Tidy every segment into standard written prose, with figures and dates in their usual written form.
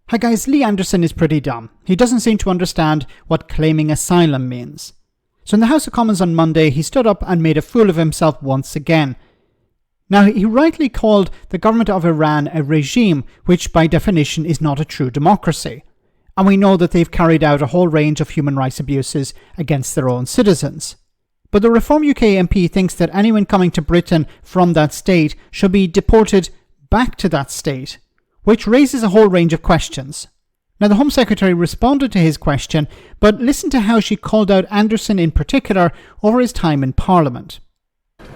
Hi guys, Lee Anderson is pretty dumb. He doesn't seem to understand what claiming asylum means. So in the House of Commons on Monday, he stood up and made a fool of himself once again. Now, he rightly called the government of Iran a regime, which by definition is not a true democracy. And we know that they've carried out a whole range of human rights abuses against their own citizens. But the Reform UK MP thinks that anyone coming to Britain from that state should be deported back to that state, which raises a whole range of questions. Now, the Home Secretary responded to his question, but listen to how she called out Anderson in particular over his time in Parliament.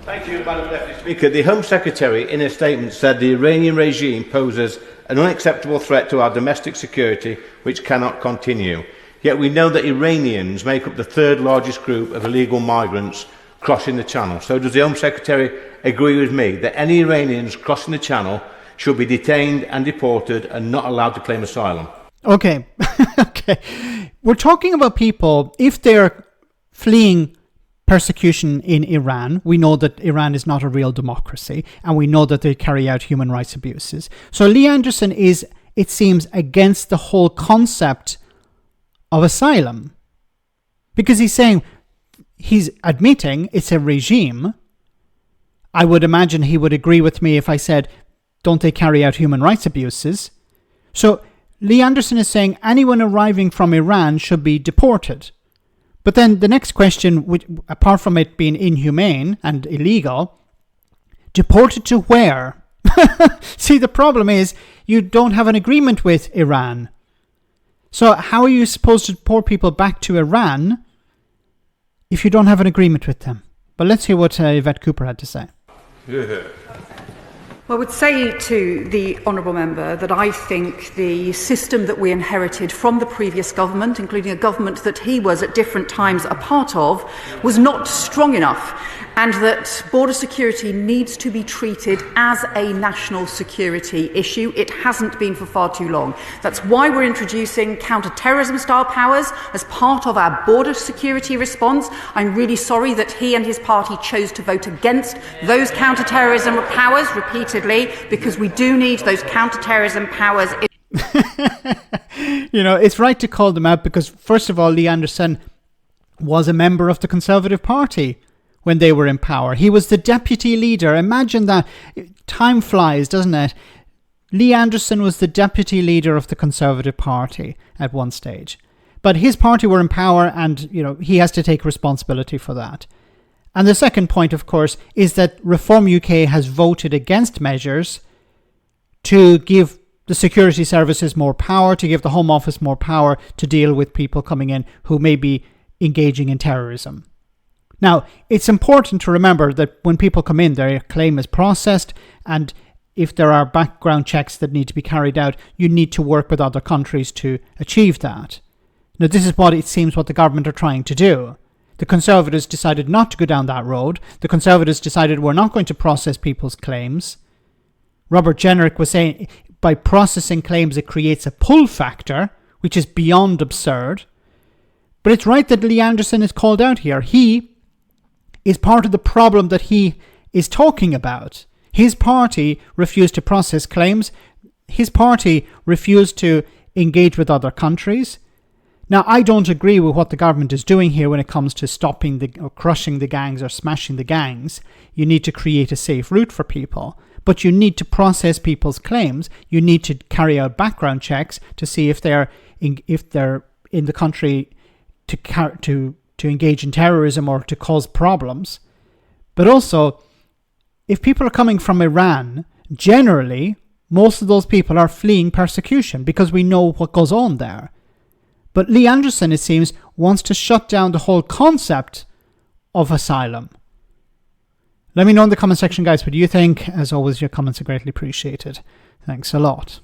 Thank you, Madam Deputy Speaker. The Home Secretary, in a statement, said the Iranian regime poses an unacceptable threat to our domestic security, which cannot continue. Yet we know that Iranians make up the third largest group of illegal migrants crossing the Channel. So does the Home Secretary agree with me that any Iranians crossing the Channel should be detained and deported and not allowed to claim asylum? Okay. Okay. We're talking about people, if they're fleeing persecution in Iran, we know that Iran is not a real democracy, and we know that they carry out human rights abuses. So Lee Anderson is, it seems, against the whole concept of asylum. Because he's admitting it's a regime. I would imagine he would agree with me if I said, don't they carry out human rights abuses? So Lee Anderson is saying anyone arriving from Iran should be deported. But then the next question, which, apart from it being inhumane and illegal, deported to where? See, the problem is you don't have an agreement with Iran. So how are you supposed to deport people back to Iran if you don't have an agreement with them? But let's hear what Yvette Cooper had to say. Well, I would say to the honourable member that I think the system that we inherited from the previous government, including a government that he was at different times a part of, was not strong enough, and that border security needs to be treated as a national security issue. It hasn't been for far too long. That's why we're introducing counter-terrorism style powers as part of our border security response. I'm really sorry that he and his party chose to vote against those counter-terrorism powers repeatedly, because we do need those counter-terrorism powers. You know, it's right to call them out because, first of all, Lee Anderson was a member of the Conservative Party when they were in power. He was the deputy leader. Imagine that. Time flies, doesn't it? Lee Anderson was the deputy leader of the Conservative Party at one stage. But his party were in power and, you know, he has to take responsibility for that. And the second point, of course, is that Reform UK has voted against measures to give the security services more power, to give the Home Office more power to deal with people coming in who may be engaging in terrorism. Now, it's important to remember that when people come in, their claim is processed, and if there are background checks that need to be carried out, you need to work with other countries to achieve that. Now, this is what it seems what the government are trying to do. The Conservatives decided not to go down that road. The Conservatives decided we're not going to process people's claims. Robert Jenrick was saying by processing claims it creates a pull factor, which is beyond absurd. But it's right that Lee Anderson is called out here. He is part of the problem that he is talking about. His party refused to process claims. His party refused to engage with other countries. Now, I don't agree with what the government is doing here when it comes to stopping or crushing the gangs or smashing the gangs. You need to create a safe route for people, but you need to process people's claims. You need to carry out background checks to see if they're in the country to engage in terrorism or to cause problems. But also, if people are coming from Iran, generally, most of those people are fleeing persecution because we know what goes on there. But Lee Anderson, it seems, wants to shut down the whole concept of asylum. Let me know in the comment section, guys, what you think. As always, your comments are greatly appreciated. Thanks a lot.